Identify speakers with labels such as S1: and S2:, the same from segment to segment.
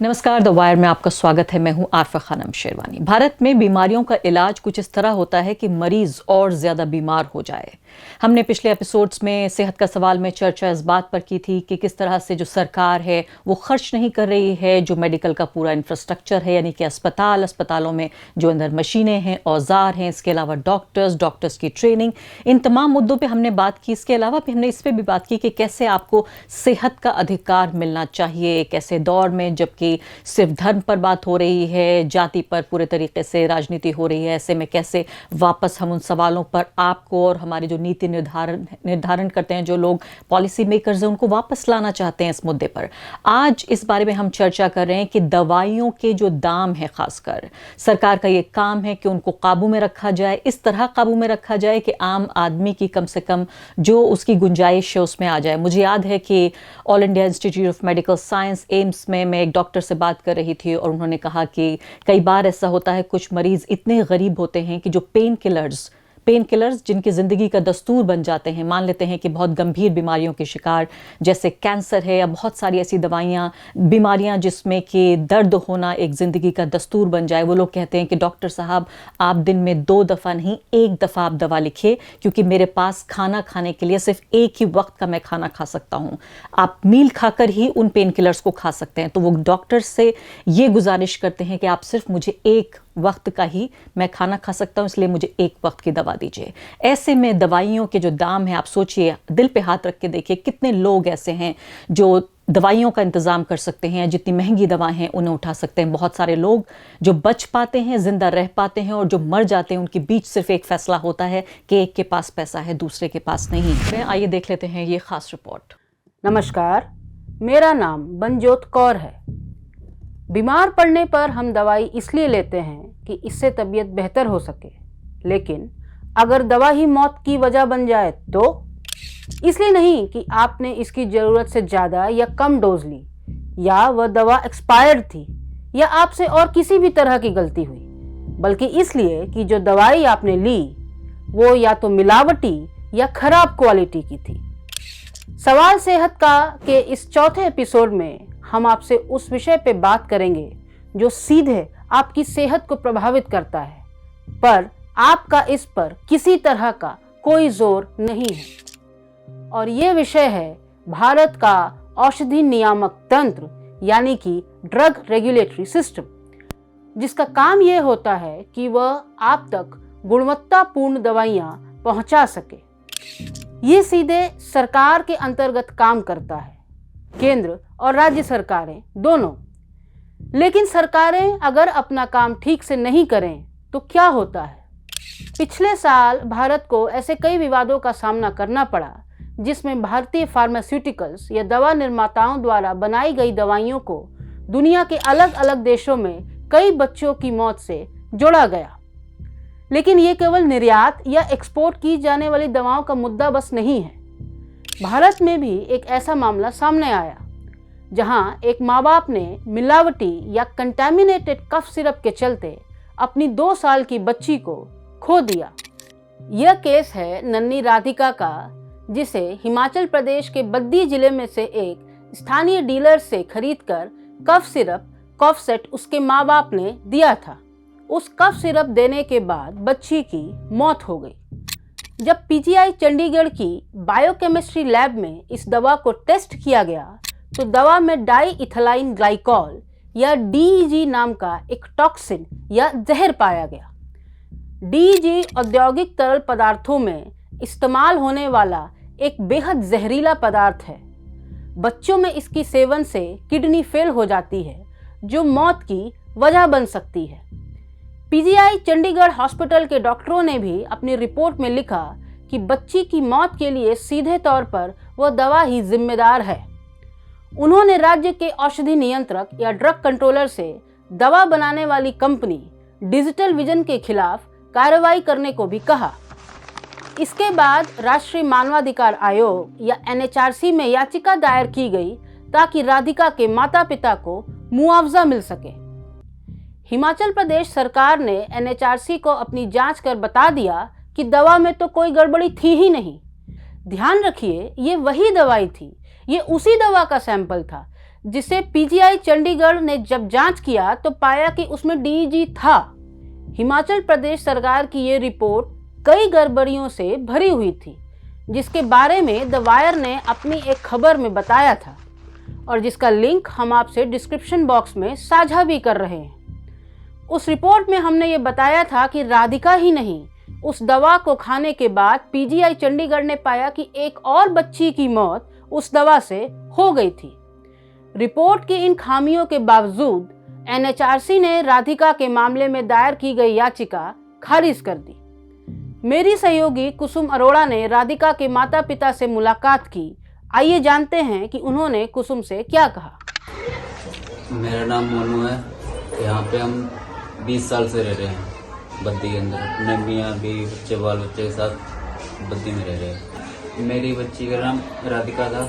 S1: नमस्कार, the wire में आपका स्वागत है। मैं हूं आरफा खानम शेरवानी। भारत में बीमारियों का इलाज कुछ इस तरह होता है कि मरीज और ज्यादा बीमार हो जाए। हमने पिछले एपिसोड्स में सेहत का सवाल में चर्चा इस बात पर की थी कि किस तरह से जो सरकार है वो खर्च नहीं कर रही है जो मेडिकल का पूरा इंफ्रास्ट्रक्चर है, यानी कि अस्पतालों में जो अंदर मशीनें हैं, औजार हैं, इसके अलावा डॉक्टर्स की ट्रेनिंग, इन तमाम मुद्दों पर हमने बात की। इसके अलावा भी हमने इस पर भी बात की कि कैसे आपको सेहत का अधिकार मिलना चाहिए, कैसे दौर में जबकि सिर्फ धर्म पर बात हो रही है, जाति पर पूरे तरीके से राजनीति हो रही है, ऐसे में कैसे वापस हम उन सवालों पर आपको और हमारे जो नीति निर्धारण करते हैं, जो लोग पॉलिसी मेकर्स हैं, उनको वापस लाना चाहते हैं इस मुद्दे पर। आज इस बारे में हम चर्चा कर रहे हैं कि दवाइयों के जो दाम है, खासकर सरकार का ये काम है कि उनको काबू में रखा जाए, इस तरह काबू में रखा जाए कि आम आदमी की कम से कम जो उसकी गुंजाइश है उसमें आ जाए। मुझे याद है कि all India institute of medical science AIIMS में मैं एक डॉक्टर से बात कर रही थी और उन्होंने कहा कि कई बार ऐसा होता है, कुछ मरीज इतने गरीब होते हैं कि जो पेन किलर्स जिनकी ज़िंदगी का दस्तूर बन जाते हैं, मान लेते हैं कि बहुत गंभीर बीमारियों के शिकार जैसे कैंसर है या बहुत सारी ऐसी बीमारियां जिसमें कि दर्द होना एक ज़िंदगी का दस्तूर बन जाए, वो लोग कहते हैं कि डॉक्टर साहब आप दिन में 2 दफ़ा नहीं 1 दफ़ा आप दवा लिखिए, क्योंकि मेरे पास खाना खाने के लिए सिर्फ एक ही वक्त का मैं खाना खा सकता हूँ। आप मील खाकर ही उन पेन किलर्स को खा सकते हैं। तो वो डॉक्टर से ये गुजारिश करते हैं कि आप सिर्फ मुझे एक वक्त का ही मैं खाना खा सकता हूँ, इसलिए मुझे एक वक्त की दवा दीजिए। ऐसे में दवाइयों के जो दाम है, आप सोचिए, दिल पे हाथ रख के देखिए, कितने लोग ऐसे हैं जो दवाइयों का इंतज़ाम कर सकते हैं, जितनी महंगी दवा हैं उन्हें उठा सकते हैं। बहुत सारे लोग जो बच पाते हैं, जिंदा रह पाते हैं, और जो मर जाते हैं उनके बीच सिर्फ एक फैसला होता है कि एक के पास पैसा है, दूसरे के पास नहीं। आइए देख लेते हैं ये खास रिपोर्ट।
S2: नमस्कार, मेरा नाम बनजोत कौर है। बीमार पड़ने पर हम दवाई इसलिए लेते हैं कि इससे तबीयत बेहतर हो सके, लेकिन अगर दवा ही मौत की वजह बन जाए तो? इसलिए नहीं कि आपने इसकी ज़रूरत से ज़्यादा या कम डोज ली, या वह दवा एक्सपायर्ड थी, या आपसे और किसी भी तरह की गलती हुई, बल्कि इसलिए कि जो दवाई आपने ली वो या तो मिलावटी या खराब क्वालिटी की थी। सवाल सेहत का के इस चौथे एपिसोड में हम आपसे उस विषय पे बात करेंगे जो सीधे आपकी सेहत को प्रभावित करता है, पर आपका इस पर किसी तरह का कोई जोर नहीं है। और ये विषय है भारत का औषधि नियामक तंत्र, यानी कि ड्रग रेगुलेटरी सिस्टम, जिसका काम ये होता है कि वह आप तक गुणवत्तापूर्ण दवाइयाँ पहुँचा सके। ये सीधे सरकार के अंतर्गत काम करता है, केंद्र और राज्य सरकारें दोनों। लेकिन सरकारें अगर अपना काम ठीक से नहीं करें तो क्या होता है? पिछले साल भारत को ऐसे कई विवादों का सामना करना पड़ा जिसमें भारतीय फार्मास्यूटिकल्स या दवा निर्माताओं द्वारा बनाई गई दवाइयों को दुनिया के अलग अलग देशों में कई बच्चों की मौत से जोड़ा गया। लेकिन ये केवल निर्यात या एक्सपोर्ट की जाने वाली दवाओं का मुद्दा बस नहीं है। भारत में भी एक ऐसा मामला सामने आया जहां एक माँ बाप ने मिलावटी या कंटामिनेटेड कफ सिरप के चलते अपनी 2 साल की बच्ची को खो दिया। यह केस है नन्ही राधिका का, जिसे हिमाचल प्रदेश के बद्दी जिले में से एक स्थानीय डीलर से खरीदकर कफ सिरप कॉफसेट उसके माँ बाप ने दिया था। उस कफ सिरप देने के बाद बच्ची की मौत हो गई। जब पीजीआई चंडीगढ़ की बायोकेमिस्ट्री लैब में इस दवा को टेस्ट किया गया तो दवा में डाई इथाइल ग्लाइकॉल या डीईजी नाम का एक टॉक्सिन या जहर पाया गया। डीईजी औद्योगिक तरल पदार्थों में इस्तेमाल होने वाला एक बेहद जहरीला पदार्थ है। बच्चों में इसकी सेवन से किडनी फेल हो जाती है, जो मौत की वजह बन सकती है। पीजीआई चंडीगढ़ हॉस्पिटल के डॉक्टरों ने भी अपनी रिपोर्ट में लिखा कि बच्ची की मौत के लिए सीधे तौर पर वह दवा ही जिम्मेदार है। उन्होंने राज्य के औषधि नियंत्रक या ड्रग कंट्रोलर से दवा बनाने वाली कंपनी डिजिटल विजन के खिलाफ कार्रवाई करने को भी कहा। इसके बाद राष्ट्रीय मानवाधिकार आयोग या एनएचआरसी में याचिका दायर की गई ताकि राधिका के माता पिता को मुआवजा मिल सके। हिमाचल प्रदेश सरकार ने एनएचआरसी को अपनी जांच कर बता दिया कि दवा में तो कोई गड़बड़ी थी ही नहीं। ध्यान रखिए, ये वही दवाई थी, ये उसी दवा का सैंपल था जिसे पीजीआई चंडीगढ़ ने जब जांच किया तो पाया कि उसमें डीईजी था। हिमाचल प्रदेश सरकार की ये रिपोर्ट कई गड़बड़ियों से भरी हुई थी, जिसके बारे में द वायर ने अपनी एक खबर में बताया था और जिसका लिंक हम आपसे डिस्क्रिप्शन बॉक्स में साझा भी कर रहे हैं। उस रिपोर्ट में हमने ये बताया था कि राधिका ही नहीं, उस दवा को खाने के बाद पीजीआई चंडीगढ़ ने पाया कि एक और बच्ची की मौत उस दवा से हो गई थी। रिपोर्ट की इन खामियों के बावजूद एनएचआरसी ने राधिका के मामले में दायर की गई याचिका खारिज कर दी। मेरी सहयोगी कुसुम अरोड़ा ने राधिका के माता पिता से मुलाकात की। आइए जानते हैं कि उन्होंने कुसुम से क्या कहा।
S3: मेरा नाम मोनू है। यहाँ पे हम 20 साल से रह रहे हैं बद्दी के अंदर, अपने मियाँ भी बच्चे बाल बच्चे के साथ बद्दी में रह रहे हैं। मेरी बच्ची का नाम राधिका था।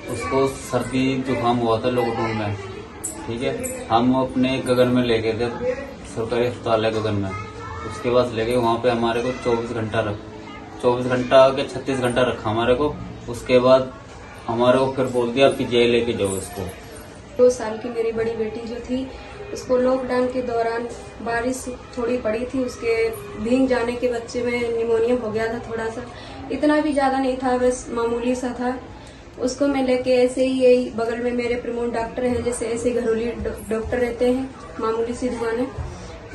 S3: उसको सर्दी जुकाम हुआ था लॉकडाउन में, ठीक है। हम अपने गगन में ले गए थे, सरकारी अस्पताल है गगन में। उसके बाद ले गए, वहाँ पे हमारे को 24 घंटा के 36 घंटा रखा हमारे को। उसके बाद हमारे को फिर बोल दिया पीजीआई लेके जाओ इसको।
S4: 2 साल की मेरी बड़ी बेटी जो थी, उसको लॉकडाउन के दौरान बारिश थोड़ी पड़ी थी, उसके भीग जाने के बच्चे में निमोनिया हो गया था थोड़ा सा, इतना भी ज्यादा नहीं था, बस मामूली सा था। उसको मैं लेके ऐसे ही यही बगल में मेरे प्रमोट डॉक्टर हैं, जैसे ऐसे घरेलू डॉक्टर रहते हैं, मामूली सी दुकान है,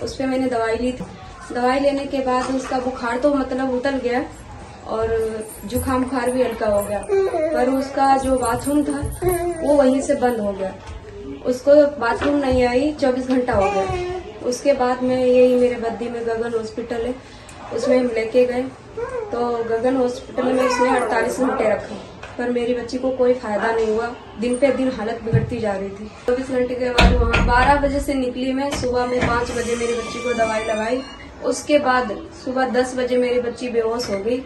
S4: उस पर मैंने दवाई ली थी। दवाई लेने के बाद उसका बुखार तो मतलब उतर गया और जुकाम बुखार भी हल्का हो गया, पर उसका जो बाथरूम था वो वहीं से बंद हो गया। उसको बाथरूम नहीं आई, 24 घंटा हो गया। उसके बाद में यही मेरे बद्दी में गगन हॉस्पिटल है, उसमें हम लेके गए तो गगन हॉस्पिटल में उसने 48 घंटे रखा, पर मेरी बच्ची को कोई फायदा नहीं हुआ। दिन पे दिन हालत बिगड़ती जा रही थी। 24 घंटे के बाद वहाँ 12 बजे से निकली मैं, सुबह में 5 बजे मेरी बच्ची को दवाई लगाई। उसके बाद सुबह 10 बजे मेरी बच्ची बेहोश हो गई।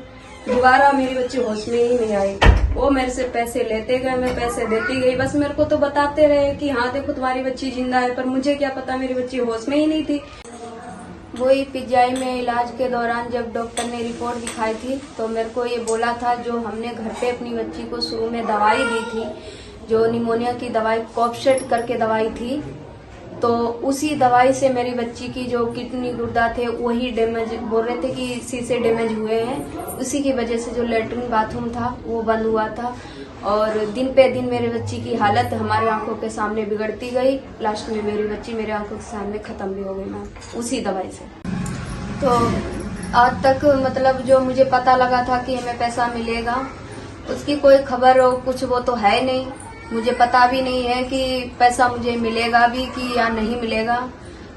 S4: दोबारा मेरी बच्ची होश में ही नहीं आई। वो मेरे से पैसे लेते गए, मैं पैसे देती गई। बस मेरे को तो बताते रहे कि हाँ देखो तुम्हारी बच्ची जिंदा है, पर मुझे क्या पता मेरी बच्ची होश में ही नहीं थी। वही पीजीआई में इलाज के दौरान जब डॉक्टर ने रिपोर्ट दिखाई थी तो मेरे को ये बोला था, जो हमने घर पे अपनी बच्ची को शुरू में दवाई दी थी, जो निमोनिया की दवाई कॉपशेट करके दवाई थी, तो उसी दवाई से मेरी बच्ची की जो किडनी गुर्दा थे वही डैमेज, बोल रहे थे कि इसी से डैमेज हुए हैं। उसी की वजह से जो लेटरिन बाथरूम था वो बंद हुआ था और दिन पे दिन मेरी बच्ची की हालत हमारे आंखों के सामने बिगड़ती गई। लास्ट में मेरी बच्ची मेरे आंखों के सामने खत्म भी हो गई मैम, उसी दवाई से। तो आज तक मतलब जो मुझे पता लगा था कि हमें पैसा मिलेगा, उसकी कोई खबर हो कुछ वो तो है नहीं। मुझे पता भी नहीं है कि पैसा मुझे मिलेगा भी कि या नहीं मिलेगा।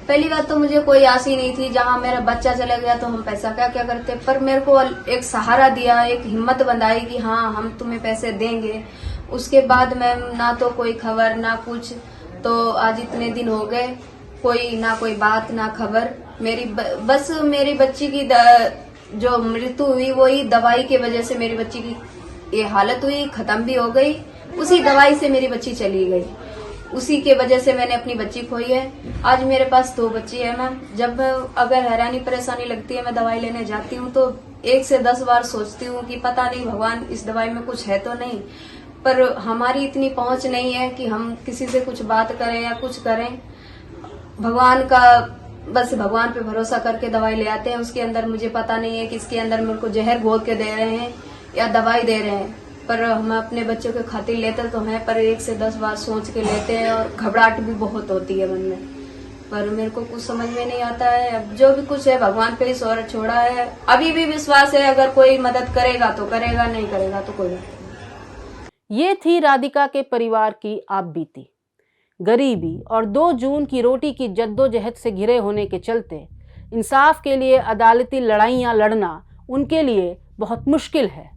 S4: पहली बात तो मुझे कोई आस ही नहीं थी, जहाँ मेरा बच्चा चला गया तो हम पैसा क्या क्या करते, पर मेरे को एक सहारा दिया, एक हिम्मत बंधाई कि हाँ हम तुम्हें पैसे देंगे। उसके बाद मैम ना तो कोई खबर ना कुछ, तो आज इतने दिन हो गए, कोई ना कोई बात ना खबर। बस मेरी बच्ची की जो मृत्यु हुई वही दवाई की वजह से मेरी बच्ची की ये हालत हुई, खत्म भी हो गई। उसी दवाई से मेरी बच्ची चली गई, उसी के वजह से मैंने अपनी बच्ची खोई है। आज मेरे पास 2 बच्ची है मैम। जब अगर हैरानी परेशानी लगती है, मैं दवाई लेने जाती हूँ तो 1 से 10 बार सोचती हूँ कि पता नहीं भगवान इस दवाई में कुछ है तो नहीं, पर हमारी इतनी पहुंच नहीं है कि हम किसी से कुछ बात करें या कुछ करें। भगवान का बस भगवान पे भरोसा करके दवाई ले आते हैं। उसके अंदर मुझे पता नहीं है कि इसके अंदर मेरे को जहर घोल के दे रहे हैं या दवाई दे रहे हैं, पर हम अपने बच्चों के खातिर लेते तो हैं, पर 1 से 10 बार सोच के लेते हैं और घबराहट भी बहुत होती है मन में, पर मेरे को कुछ समझ में नहीं आता है। अब जो भी कुछ है भगवान पे ही छोड़ा है। अभी भी विश्वास है, अगर कोई मदद करेगा तो करेगा, नहीं करेगा तो कोई नहीं।
S2: ये थी राधिका के परिवार की आप बीती। गरीबी और 2 जून की रोटी की जद्दोजहद से घिरे होने के चलते इंसाफ के लिए अदालती लड़ाइयाँ लड़ना उनके लिए बहुत मुश्किल है।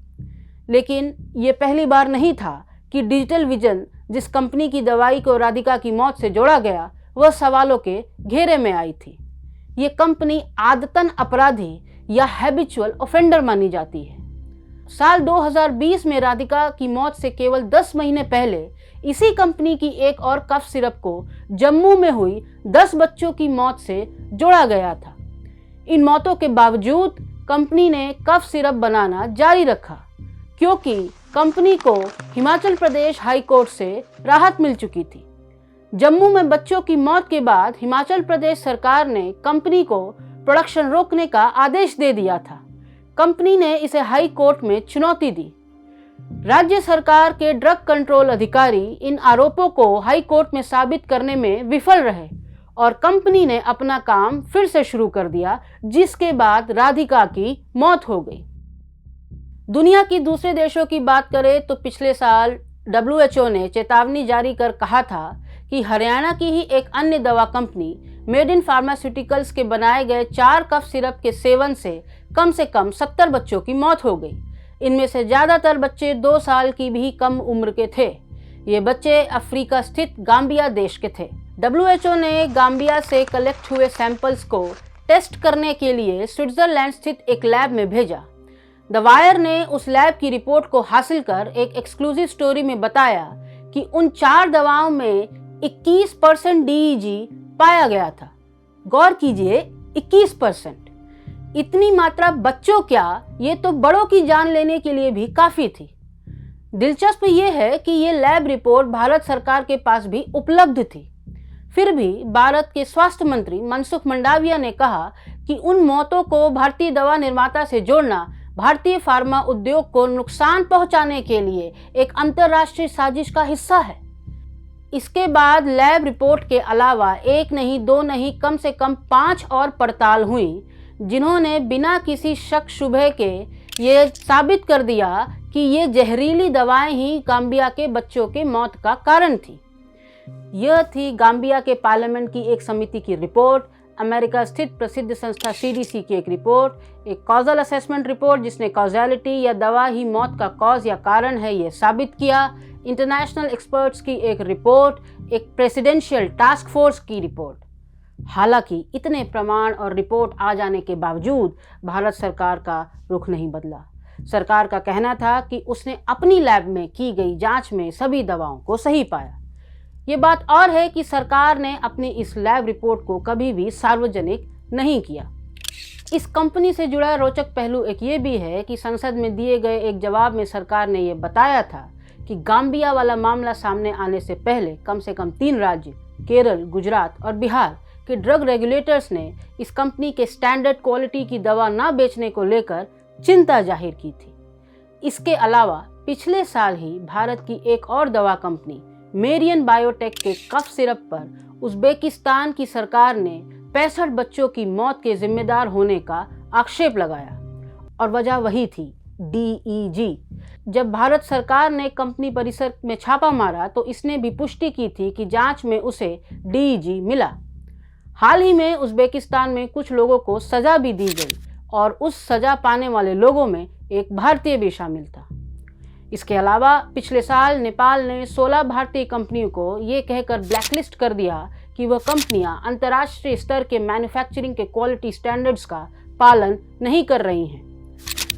S2: लेकिन ये पहली बार नहीं था कि डिजिटल विजन, जिस कंपनी की दवाई को राधिका की मौत से जोड़ा गया, वह सवालों के घेरे में आई थी। ये कंपनी आदतन अपराधी या हैबिचुअल ऑफेंडर मानी जाती है। साल 2020 में राधिका की मौत से केवल 10 महीने पहले इसी कंपनी की एक और कफ सिरप को जम्मू में हुई 10 बच्चों की मौत से जोड़ा गया था। इन मौतों के बावजूद कंपनी ने कफ सिरप बनाना जारी रखा, क्योंकि कंपनी को हिमाचल प्रदेश हाई कोर्ट से राहत मिल चुकी थी। जम्मू में बच्चों की मौत के बाद हिमाचल प्रदेश सरकार ने कंपनी को प्रोडक्शन रोकने का आदेश दे दिया था। कंपनी ने इसे हाई कोर्ट में चुनौती दी। राज्य सरकार के ड्रग कंट्रोल अधिकारी इन आरोपों को हाई कोर्ट में साबित करने में विफल रहे और कंपनी ने अपना काम फिर से शुरू कर दिया, जिसके बाद राधिका की मौत हो गई। दुनिया की दूसरे देशों की बात करें तो पिछले साल WHO ने चेतावनी जारी कर कहा था कि हरियाणा की ही एक अन्य दवा कंपनी मेड इन फार्मास्यूटिकल्स के बनाए गए 4 कफ सिरप के सेवन से कम 70 बच्चों की मौत हो गई। इनमें से ज़्यादातर बच्चे 2 साल की भी कम उम्र के थे। ये बच्चे अफ्रीका स्थित गाम्बिया देश के थे। WHO ने गाम्बिया से कलेक्ट हुए सैंपल्स को टेस्ट करने के लिए स्विट्जरलैंड स्थित एक लैब में भेजा। द वायर ने उस लैब की रिपोर्ट को हासिल कर एक एक्सक्लूसिव स्टोरी में बताया कि उन 4 दवाओं में 21% DEG पाया गया था। गौर कीजिए, 21%। इतनी मात्रा बच्चों क्या, ये तो बड़ों की जान लेने के लिए भी काफी थी। दिलचस्प ये है कि ये लैब रिपोर्ट भारत सरकार के पास भी उपलब्ध थी। फिर भी भारत के स्वास्थ्य मंत्री मनसुख मंडाविया ने कहा कि उन मौतों को भारतीय दवा निर्माता से जोड़ना भारतीय फार्मा उद्योग को नुकसान पहुंचाने के लिए एक अंतर्राष्ट्रीय साजिश का हिस्सा है। इसके बाद लैब रिपोर्ट के अलावा 1 नहीं 2 नहीं कम से कम 5 और पड़ताल हुई, जिन्होंने बिना किसी शक शुबह के ये साबित कर दिया कि ये जहरीली दवाएं ही गाम्बिया के बच्चों के मौत का कारण थी। यह थी गाम्बिया के पार्लियामेंट की एक समिति की रिपोर्ट, अमेरिका स्थित प्रसिद्ध संस्था CDC की एक रिपोर्ट, एक कॉजल असेसमेंट रिपोर्ट जिसने कॉजैलिटी या दवा ही मौत का कॉज या कारण है ये साबित किया, इंटरनेशनल एक्सपर्ट्स की एक रिपोर्ट, एक प्रेसिडेंशियल टास्क फोर्स की रिपोर्ट। हालांकि इतने प्रमाण और रिपोर्ट आ जाने के बावजूद भारत सरकार का रुख नहीं बदला। सरकार का कहना था कि उसने अपनी लैब में की गई जांच में सभी दवाओं को सही पाया। ये बात और है कि सरकार ने अपनी इस लैब रिपोर्ट को कभी भी सार्वजनिक नहीं किया। इस कंपनी से जुड़ा रोचक पहलू एक ये भी है कि संसद में दिए गए एक जवाब में सरकार ने ये बताया था कि गाम्बिया वाला मामला सामने आने से पहले कम से कम 3 राज्य केरल, गुजरात और बिहार के ड्रग रेगुलेटर्स ने इस कंपनी के स्टैंडर्ड क्वालिटी की दवा न बेचने को लेकर चिंता जाहिर की थी। इसके अलावा पिछले साल ही भारत की एक और दवा कंपनी मेरियन बायोटेक के कफ सिरप पर उज़्बेकिस्तान की सरकार ने 65 बच्चों की मौत के जिम्मेदार होने का आक्षेप लगाया और वजह वही थी, DEG। जब भारत सरकार ने कंपनी परिसर में छापा मारा तो इसने भी पुष्टि की थी कि जांच में उसे DEG मिला। हाल ही में उज़्बेकिस्तान में कुछ लोगों को सजा भी दी गई और उस सजा पाने वाले लोगों में एक भारतीय भी शामिल था। इसके अलावा पिछले साल नेपाल ने 16 भारतीय कंपनियों को ये कहकर ब्लैकलिस्ट कर दिया कि वह कंपनियां अंतर्राष्ट्रीय स्तर के मैन्युफैक्चरिंग के क्वालिटी स्टैंडर्ड्स का पालन नहीं कर रही हैं।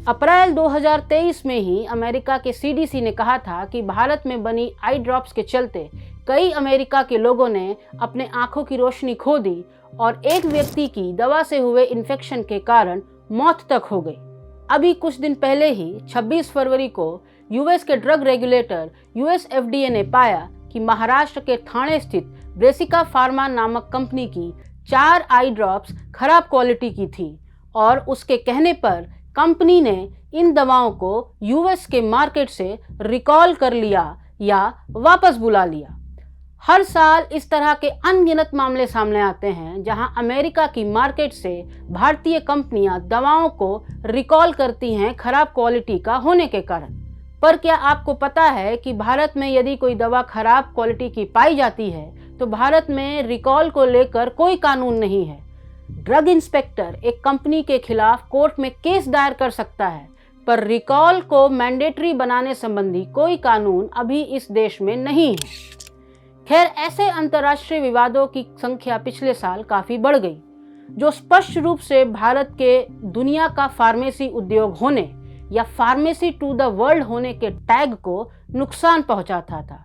S2: अप्रैल 2023 में ही अमेरिका के CDC ने कहा था कि भारत में बनी आई ड्रॉप्स के चलते कई अमेरिका के लोगों ने अपने आंखों की रोशनी खो दी और एक व्यक्ति की दवा से हुए इन्फेक्शन के कारण मौत तक हो गई। अभी कुछ दिन पहले ही 26 फरवरी को US के ड्रग रेगुलेटर US FDA ने पाया कि महाराष्ट्र के ठाणे स्थित ब्रेसिका फार्मा नामक कंपनी की 4 आई ड्रॉप्स खराब क्वालिटी की थी और उसके कहने पर कंपनी ने इन दवाओं को US के मार्केट से रिकॉल कर लिया या वापस बुला लिया। हर साल इस तरह के अनगिनत मामले सामने आते हैं जहां अमेरिका की मार्केट से भारतीय कंपनियां दवाओं को रिकॉल करती हैं खराब क्वालिटी का होने के कारण। पर क्या आपको पता है कि भारत में यदि कोई दवा खराब क्वालिटी की पाई जाती है तो भारत में रिकॉल को लेकर कोई कानून नहीं है। ड्रग इंस्पेक्टर एक कंपनी के खिलाफ कोर्ट में केस दायर कर सकता है, पर रिकॉल को मैंडेटरी बनाने संबंधी कोई कानून अभी इस देश में नहीं है। खैर, ऐसे अंतर्राष्ट्रीय विवादों की संख्या पिछले साल काफी बढ़ गई, जो स्पष्ट रूप से भारत के दुनिया का फार्मेसी उद्योग होने या फार्मेसी टू द वर्ल्ड होने के टैग को नुकसान पहुंचाता था।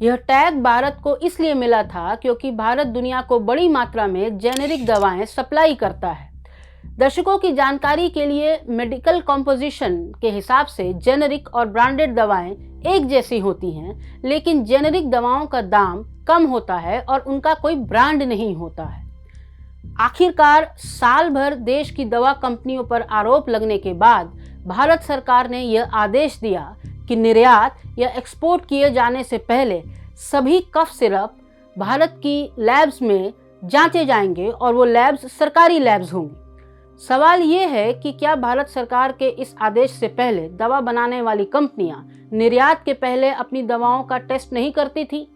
S2: यह टैग भारत को इसलिए मिला था क्योंकि भारत दुनिया को बड़ी मात्रा में जेनेरिक दवाएं सप्लाई करता है। दर्शकों की जानकारी के लिए मेडिकल कॉम्पोजिशन के हिसाब से जेनेरिक और ब्रांडेड दवाएं एक जैसी होती हैं, लेकिन जेनेरिक दवाओं का दाम कम होता है और उनका कोई ब्रांड नहीं होता है। आखिरकार साल भर देश की दवा कंपनियों पर आरोप लगने के बाद भारत सरकार ने यह आदेश दिया कि निर्यात या एक्सपोर्ट किए जाने से पहले सभी कफ सिरप भारत की लैब्स में जांचे जाएंगे और वो लैब्स सरकारी लैब्स होंगी। सवाल ये है कि क्या भारत सरकार के इस आदेश से पहले दवा बनाने वाली कंपनियां निर्यात के पहले अपनी दवाओं का टेस्ट नहीं करती थी?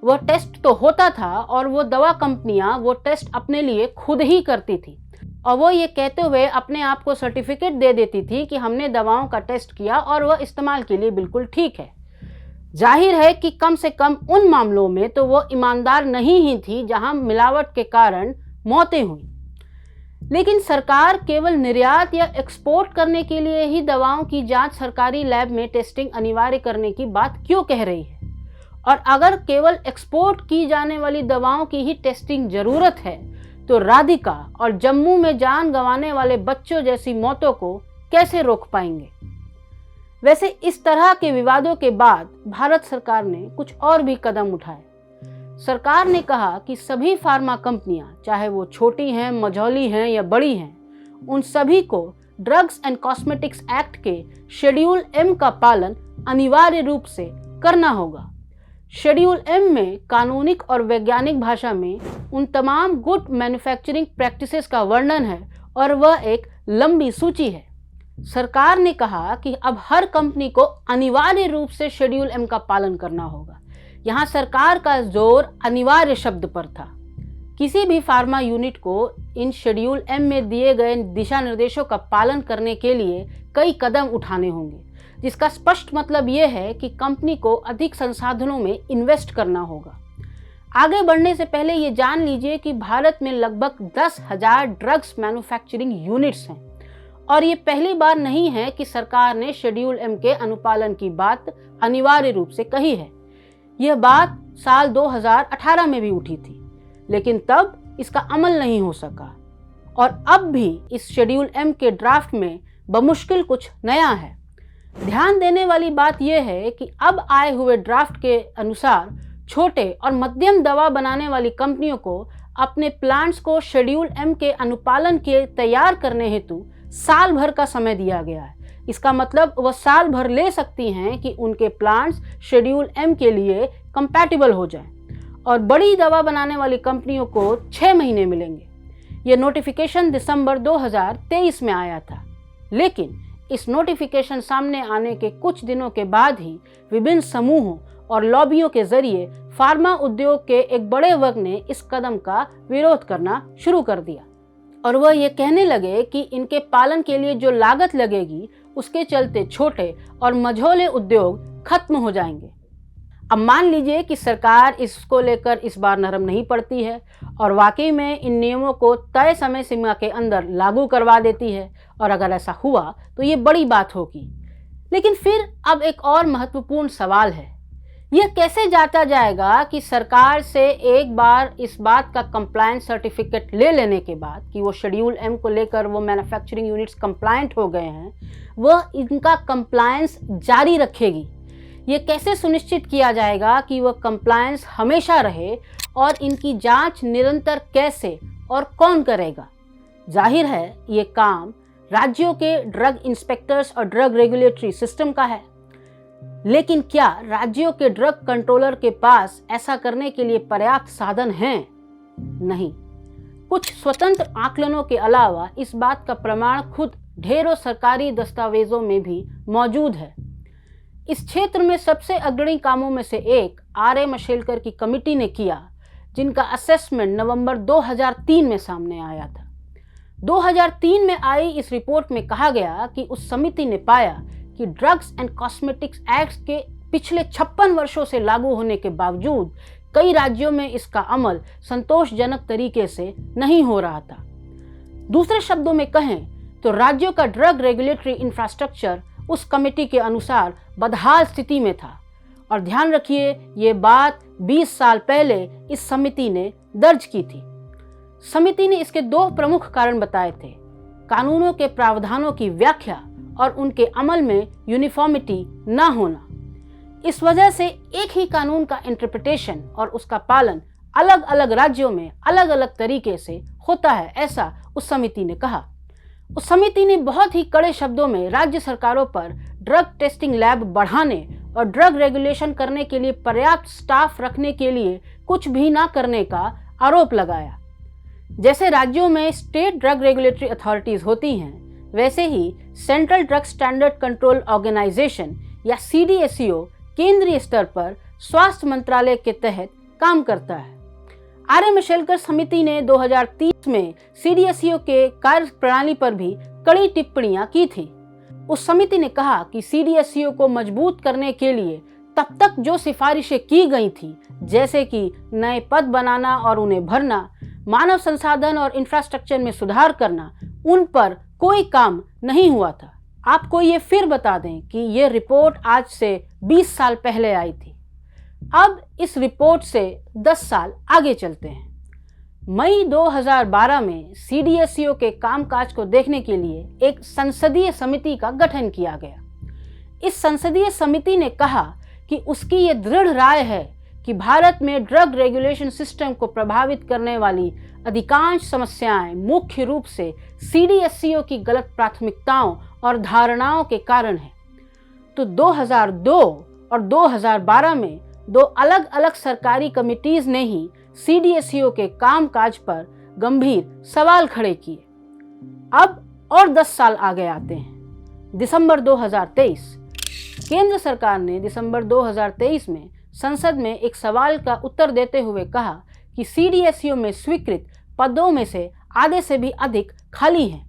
S2: वह टेस्ट तो होता था और वो दवा कंपनियां वो टेस्ट अपने लिए खुद ही करती थी और वो ये कहते हुए अपने आप को सर्टिफिकेट दे देती थी कि हमने दवाओं का टेस्ट किया और वह इस्तेमाल के लिए बिल्कुल ठीक है। जाहिर है कि कम से कम उन मामलों में तो वो ईमानदार नहीं ही थी जहां मिलावट के कारण मौतें हुई। लेकिन सरकार केवल निर्यात या एक्सपोर्ट करने के लिए ही दवाओं की जांच सरकारी लैब में टेस्टिंग अनिवार्य करने की बात क्यों कह रही है? और अगर केवल एक्सपोर्ट की जाने वाली दवाओं की ही टेस्टिंग जरूरत है तो राधिका और जम्मू में जान गंवाने वाले बच्चों जैसी मौतों को कैसे रोक पाएंगे? वैसे इस तरह के विवादों के बाद भारत सरकार ने कुछ और भी कदम उठाए। सरकार ने कहा कि सभी फार्मा कंपनियां, चाहे वो छोटी हैं, मझौली हैं या बड़ी हैं, उन सभी को ड्रग्स एंड कॉस्मेटिक्स एक्ट के शेड्यूल एम का पालन अनिवार्य रूप से करना होगा। शेड्यूल एम में कानूनिक और वैज्ञानिक भाषा में उन तमाम गुड मैन्युफैक्चरिंग प्रैक्टिसेस का वर्णन है और वह एक लंबी सूची है। सरकार ने कहा कि अब हर कंपनी को अनिवार्य रूप से शेड्यूल एम का पालन करना होगा। यहाँ सरकार का जोर अनिवार्य शब्द पर था। किसी भी फार्मा यूनिट को इन शेड्यूल एम में दिए गए दिशा निर्देशों का पालन करने के लिए कई कदम उठाने होंगे, जिसका स्पष्ट मतलब यह है कि कंपनी को अधिक संसाधनों में इन्वेस्ट करना होगा। आगे बढ़ने से पहले ये जान लीजिए कि भारत में लगभग 10,000 ड्रग्स मैन्युफैक्चरिंग यूनिट्स हैं और ये पहली बार नहीं है कि सरकार ने शेड्यूल एम के अनुपालन की बात अनिवार्य रूप से कही है। यह बात साल 2018 में भी उठी थी, लेकिन तब इसका अमल नहीं हो सका और अब भी इस शेड्यूल एम के ड्राफ्ट में बमुश्किल कुछ नया है। ध्यान देने वाली बात यह है कि अब आए हुए ड्राफ्ट के अनुसार छोटे और मध्यम दवा बनाने वाली कंपनियों को अपने प्लांट्स को शेड्यूल एम के अनुपालन के तैयार करने हेतु साल भर का समय दिया गया है। इसका मतलब वह साल भर ले सकती हैं कि उनके प्लांट्स शेड्यूल एम के लिए कंपैटिबल हो जाएं और बड़ी दवा बनाने वाली कंपनियों को 6 महीने मिलेंगे। यह नोटिफिकेशन दिसंबर 2023 में आया था, लेकिन इस नोटिफिकेशन सामने आने के कुछ दिनों के बाद ही विभिन्न समूहों और लॉबियों के जरिए फार्मा उद्योग के एक बड़े वर्ग ने इस कदम का विरोध करना शुरू कर दिया और वह ये कहने लगे कि इनके पालन के लिए जो लागत लगेगी उसके चलते छोटे और मझोले उद्योग खत्म हो जाएंगे। अब मान लीजिए कि सरकार इसको लेकर इस बार नरम नहीं पड़ती है और वाकई में इन नियमों को तय समय सीमा के अंदर लागू करवा देती है, और अगर ऐसा हुआ तो ये बड़ी बात होगी। लेकिन फिर अब एक और महत्वपूर्ण सवाल है, यह कैसे जांचा जाएगा कि सरकार से एक बार इस बात का कंप्लायंस सर्टिफिकेट ले लेने के बाद कि वो शेड्यूल एम को लेकर वो मैन्युफैक्चरिंग यूनिट्स कंप्लायंट हो गए हैं, वह इनका कंप्लायंस जारी रखेगी। ये कैसे सुनिश्चित किया जाएगा कि वह कंप्लायंस हमेशा रहे और इनकी जांच निरंतर कैसे और कौन करेगा? जाहिर है ये काम राज्यों के ड्रग इंस्पेक्टर्स और ड्रग रेगुलेटरी सिस्टम का है, लेकिन क्या राज्यों के ड्रग कंट्रोलर के पास ऐसा करने के लिए पर्याप्त साधन हैं? नहीं। कुछ स्वतंत्र आकलनों के अलावा इस बात का प्रमाण खुद ढेरों सरकारी दस्तावेजों में भी मौजूद है। इस क्षेत्र में सबसे अग्रणी कामों में से एक आर ए मशेलकर की कमिटी ने किया, जिनका असेसमेंट नवंबर 2003 में सामने आया था। 2003 में आई इस रिपोर्ट में कहा गया कि उस समिति ने पाया कि ड्रग्स एंड कॉस्मेटिक्स एक्ट के पिछले 56 वर्षों से लागू होने के बावजूद कई राज्यों में इसका अमल संतोषजनक तरीके से नहीं हो रहा था। दूसरे शब्दों में कहें तो राज्यों का ड्रग रेगुलेटरी इंफ्रास्ट्रक्चर उस कमेटी के अनुसार बदहाल स्थिति में था। और ध्यान रखिए, ये बात 20 साल पहले इस समिति ने दर्ज की थी। समिति ने इसके 2 प्रमुख कारण बताए थे। कानूनों के प्रावधानों की व्याख्या और उनके अमल में यूनिफॉर्मिटी न होना। इस वजह से एक ही कानून का इंटरप्रिटेशन और उसका पालन अलग अलग राज्यों में अलग अलग तरीके से होता है, ऐसा उस समिति ने कहा। उस समिति ने बहुत ही कड़े शब्दों में राज्य सरकारों पर ड्रग टेस्टिंग लैब बढ़ाने और ड्रग रेगुलेशन करने के लिए पर्याप्त स्टाफ रखने के लिए कुछ भी ना करने का आरोप लगाया। जैसे राज्यों में स्टेट ड्रग रेगुलेटरी अथॉरिटीज होती हैं, वैसे ही central drug standard control organisation या CDSCO केंद्रीय स्तर पर स्वास्थ्य मंत्रालय के तहत काम करता है। आर्य मिशेलकर समिति ने 2030 में CDSCO के कार्य प्रणाली पर भी कड़ी टिप्पणियां की थी। उस समिति ने कहा कि CDSCO को मजबूत करने के लिए तब तक जो सिफारिशें की गई थी, जैसे कि नए पद बनाना और उन्हें भरना, मानव संसाधन और इंफ्रास्ट्रक्चर में सुधार करना, उन पर कोई काम नहीं हुआ था। आपको ये फिर बता दें कि ये रिपोर्ट आज से 20 साल पहले आई थी। अब इस रिपोर्ट से 10 साल आगे चलते हैं। मई 2012 में CDSCO के कामकाज को देखने के लिए एक संसदीय समिति का गठन किया गया। इस संसदीय समिति ने कहा कि उसकी ये दृढ़ राय है कि भारत में ड्रग रेगुलेशन सिस्टम को प्रभावित करने वाली अधिकांश समस्याएं मुख्य रूप से CDSCO की गलत प्राथमिकताओं और धारणाओं के कारण है। तो 2002 और 2012 में दो अलग अलग सरकारी कमिटीज ने ही CDSCO के कामकाज पर गंभीर सवाल खड़े किए। अब और 10 साल आगे आते हैं। दिसंबर 2023, केंद्र सरकार ने दिसंबर 2023 में संसद में एक सवाल का उत्तर देते हुए कहा कि CDSCO में स्वीकृत पदों में से आधे से भी अधिक खाली हैं।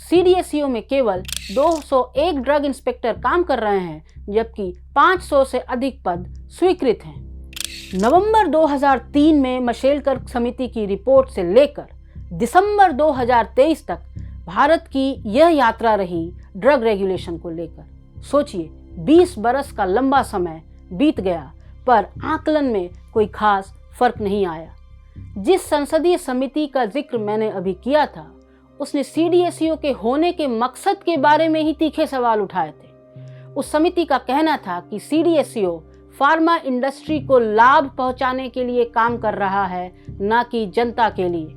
S2: CDSCO में केवल 201 ड्रग इंस्पेक्टर काम कर रहे हैं, जबकि 500 से अधिक पद स्वीकृत हैं। नवंबर 2003 में मशेलकर समिति की रिपोर्ट से लेकर दिसंबर 2023 तक भारत की यह यात्रा रही ड्रग रेगुलेशन को लेकर। सोचिए, 20 बरस का लंबा समय बीत गया, पर आकलन में कोई खास फर्क नहीं आया। जिस संसदीय समिति का जिक्र मैंने अभी किया था, उसने CDSCO के होने के मकसद के बारे में ही तीखे सवाल उठाए थे। उस समिति का कहना था कि CDSCO फार्मा इंडस्ट्री को लाभ पहुंचाने के लिए काम कर रहा है, न कि जनता के लिए।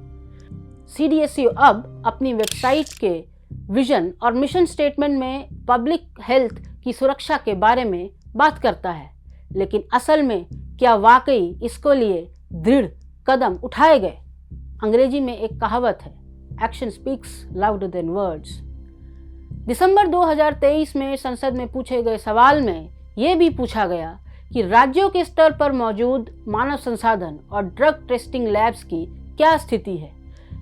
S2: CDSCO अब अपनी वेबसाइट के विजन और मिशन स्टेटमेंट में पब्लिक हेल्थ की सुरक्षा के बारे में बात करता है, लेकिन असल में क्या वाकई इसको लिए दृढ़ कदम उठाए गए? अंग्रेजी में एक कहावत है, action speaks louder than words. दिसंबर 2023 में संसद में पूछे गए सवाल में यह भी पूछा गया कि राज्यों के स्तर पर मौजूद मानव संसाधन और ड्रग टेस्टिंग लैब्स की क्या स्थिति है।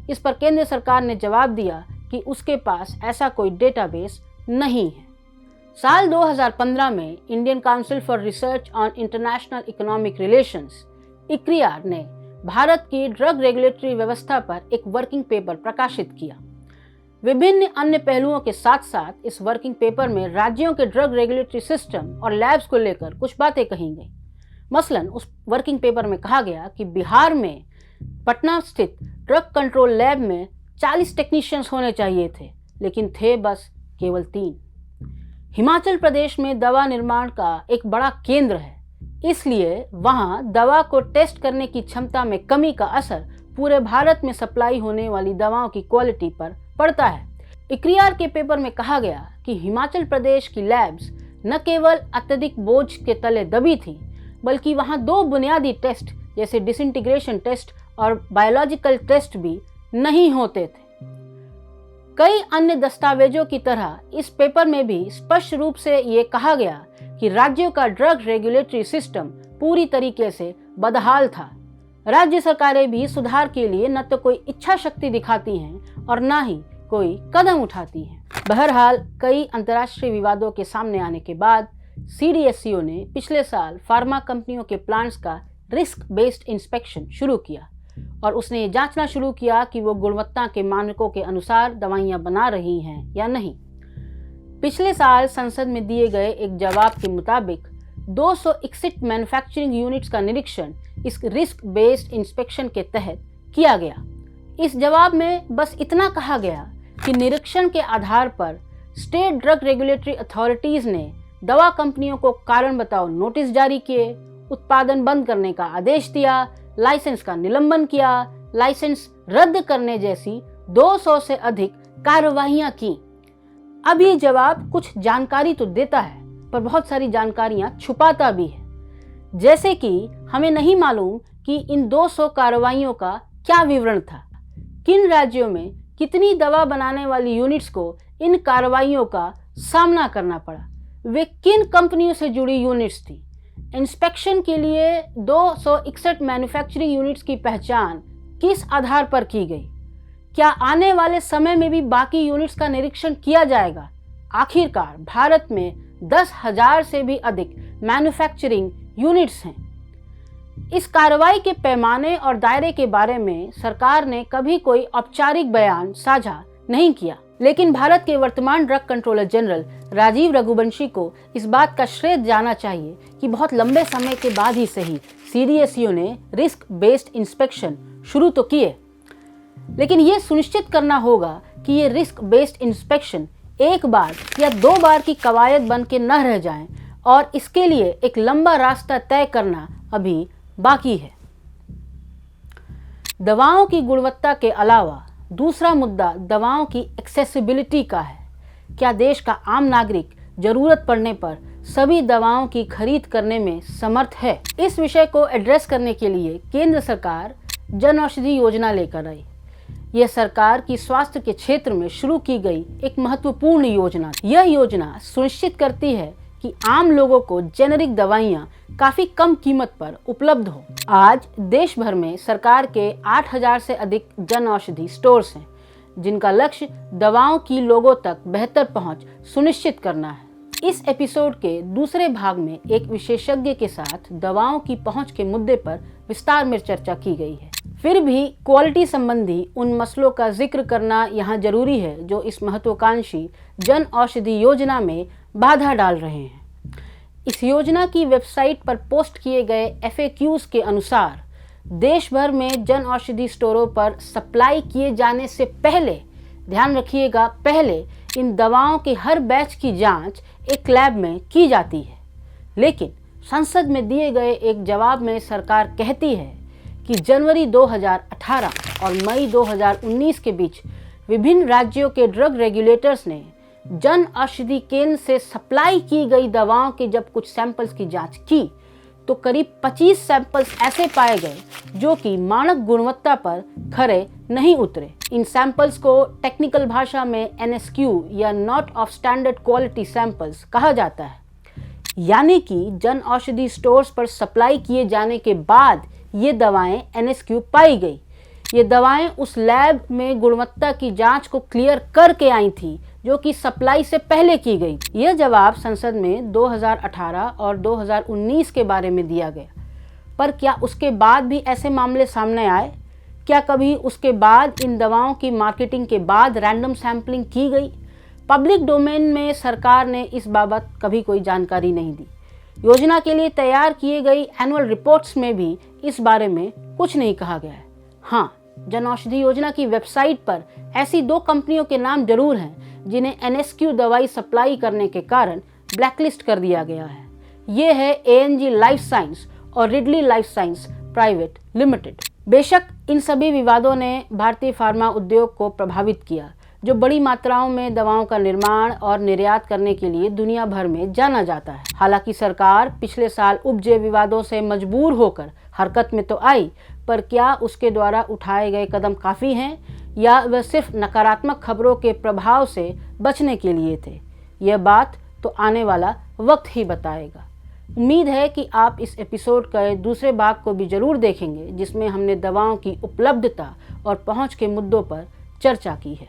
S2: इस पर केंद्र सरकार ने जवाब दिया कि उसके पास ऐसा कोई डेटाबेस नहीं है। साल 2015 में Indian council for research on international economic relations ICRIAR ने भारत की ड्रग रेगुलेटरी व्यवस्था पर एक वर्किंग पेपर प्रकाशित किया। विभिन्न अन्य पहलुओं के साथ साथ इस वर्किंग पेपर में राज्यों के ड्रग रेगुलेटरी सिस्टम और लैब्स को लेकर कुछ बातें कही गई। मसलन उस वर्किंग पेपर में कहा गया कि बिहार में पटना स्थित ड्रग कंट्रोल लैब में 40 टेक्नीशियंस होने चाहिए थे, लेकिन थे बस केवल 3। हिमाचल प्रदेश में दवा निर्माण का एक बड़ा केंद्र है, इसलिए वहां दवा को टेस्ट करने की क्षमता में कमी का असर पूरे भारत में सप्लाई होने वाली दवाओं की क्वालिटी पर पड़ता है। ICRIAR के पेपर में कहा गया कि हिमाचल प्रदेश की लैब्स न केवल अत्यधिक बोझ के तले दबी थी, बल्कि वहां 2 बुनियादी टेस्ट जैसे डिसइंटीग्रेशन टेस्ट और बायोलॉजिकल टेस्ट भी नहीं होते थे। कई अन्य दस्तावेजों की तरह इस पेपर में भी स्पष्ट रूप से ये कहा गया कि राज्यों का ड्रग रेगुलेटरी सिस्टम पूरी तरीके से बदहाल था। राज्य सरकारें भी सुधार के लिए न तो कोई इच्छा शक्ति दिखाती हैं और न ही कोई कदम उठाती हैं। बहरहाल कई अंतर्राष्ट्रीय विवादों के सामने आने के बाद CDSCO ने पिछले साल फार्मा कंपनियों के प्लांट्स का रिस्क बेस्ड इंस्पेक्शन शुरू किया और उसने ये जांचना शुरू किया कि वो गुणवत्ता के मानकों के अनुसार दवाइयां बना रही हैं या नहीं। पिछले साल संसद में दिए गए एक जवाब के मुताबिक 261 मैन्युफैक्चरिंग यूनिट्स का निरीक्षण इस रिस्क बेस्ड इंस्पेक्शन के तहत किया गया। इस जवाब में बस इतना कहा गया कि निरीक्षण के आधार पर स्टेट ड्रग रेगुलेटरी अथॉरिटीज़ ने दवा कंपनियों को कारण बताओ नोटिस जारी किए, उत्पादन बंद करने का आदेश दिया, लाइसेंस का निलंबन किया, लाइसेंस रद्द करने जैसी 200 से अधिक कार्रवाइयां की। अब ये जवाब कुछ जानकारी तो देता है पर बहुत सारी जानकारियां छुपाता भी है। जैसे कि हमें नहीं मालूम कि इन 200 कार्रवाइयों का क्या विवरण था, किन राज्यों में कितनी दवा बनाने वाली यूनिट्स को इन कार्रवाइयों का सामना करना पड़ा, वे किन कंपनियों से जुड़ी यूनिट्स थी, इंस्पेक्शन के लिए 261 मैन्युफैक्चरिंग यूनिट्स की पहचान किस आधार पर की गई, क्या आने वाले समय में भी बाकी यूनिट्स का निरीक्षण किया जाएगा। आखिरकार भारत में 10,000 से भी अधिक मैन्युफैक्चरिंग यूनिट्स हैं। इस कार्रवाई के पैमाने और दायरे के बारे में सरकार ने कभी कोई औपचारिक बयान साझा नहीं किया, लेकिन भारत के वर्तमान drug controller general Rajeev Raghuvanshi को इस बात का श्रेय जाना चाहिए कि बहुत लंबे समय के बाद ही सही CDSU ने रिस्क बेस्ड इंस्पेक्शन शुरू तो किए, लेकिन ये सुनिश्चित करना होगा कि ये रिस्क बेस्ड इंस्पेक्शन एक बार या 2 बार की कवायद बन के न रह जाएं, और इसके लिए एक लंबा रास्ता तय करना अभी बाकी है। दवाओं की गुणवत्ता के अलावा दूसरा मुद्दा दवाओं की एक्सेसिबिलिटी का है। क्या देश का आम नागरिक जरूरत पड़ने पर सभी दवाओं की खरीद करने में समर्थ है? इस विषय को एड्रेस करने के लिए केंद्र सरकार जन औषधि योजना लेकर आई। यह सरकार की स्वास्थ्य के क्षेत्र में शुरू की गई एक महत्वपूर्ण योजना। यह योजना सुनिश्चित करती है कि आम लोगों को जेनेरिक दवाइयां काफी कम कीमत पर उपलब्ध हो। आज देश भर में सरकार के 8,000 से अधिक जन औषधि स्टोर्स हैं, जिनका लक्ष्य दवाओं की लोगों तक बेहतर पहुंच सुनिश्चित करना है। इस एपिसोड के दूसरे भाग में एक विशेषज्ञ के साथ दवाओं की पहुंच के मुद्दे पर विस्तार में चर्चा की गई है। फिर भी क्वालिटी संबंधी उन मसलों का जिक्र करना यहाँ जरूरी है जो इस महत्वाकांक्षी जन औषधि योजना में बाधा डाल रहे हैं। इस योजना की वेबसाइट पर पोस्ट किए गए FAQs के अनुसार देश भर में जन औषधि स्टोरों पर सप्लाई किए जाने से पहले, ध्यान रखिएगा, पहले इन दवाओं के हर बैच की जांच एक लैब में की जाती है। लेकिन संसद में दिए गए एक जवाब में सरकार कहती है कि जनवरी 2018 और मई 2019 के बीच विभिन्न राज्यों के ड्रग रेगुलेटर्स ने जन औषधि केंद्र से सप्लाई की गई दवाओं के जब कुछ सैंपल्स की जांच की तो करीब 25 सैंपल्स ऐसे पाए गए जो कि मानक गुणवत्ता पर खरे नहीं उतरे। इन सैंपल्स को टेक्निकल भाषा में NSQ या not of standard quality samples कहा जाता है। यानी कि जन औषधि स्टोर्स पर सप्लाई किए जाने के बाद ये दवाएं NSQ पाई गई। ये दवाएं उस लैब में गुणवत्ता की जांच को क्लियर करके आई थी जो कि सप्लाई से पहले की गई। यह जवाब संसद में 2018 और 2019 के बारे में दिया गया, पर क्या उसके बाद भी ऐसे मामले सामने आए? क्या कभी उसके बाद इन दवाओं की मार्केटिंग के बाद रैंडम सैंपलिंग की गई? पब्लिक डोमेन में सरकार ने इस बाबत कभी कोई जानकारी नहीं दी। योजना के लिए तैयार किए गई एनुअल रिपोर्ट्स में भी इस बारे में कुछ नहीं कहा गया है। हाँ, जन औषधि योजना की वेबसाइट पर ऐसी 2 कंपनियों के नाम जरूर हैं जिन्हें NSQ दवाई सप्लाई करने के कारण ब्लैकलिस्ट कर दिया गया है। ये है ANG लाइफ साइंस और Ridley life science private limited. बेशक इन सभी विवादों ने भारतीय फार्मा उद्योग को प्रभावित किया, जो बड़ी मात्राओं में दवाओं का निर्माण और निर्यात करने के लिए दुनिया भर में जाना जाता है। हालांकि सरकार पिछले साल उपजे विवादों से मजबूर होकर हरकत में तो आई, पर क्या उसके द्वारा उठाए गए कदम काफ़ी हैं या वह सिर्फ नकारात्मक खबरों के प्रभाव से बचने के लिए थे? यह बात तो आने वाला वक्त ही बताएगा। उम्मीद है कि आप इस एपिसोड के दूसरे भाग को भी जरूर देखेंगे, जिसमें हमने दवाओं की उपलब्धता और पहुंच के मुद्दों पर चर्चा की है।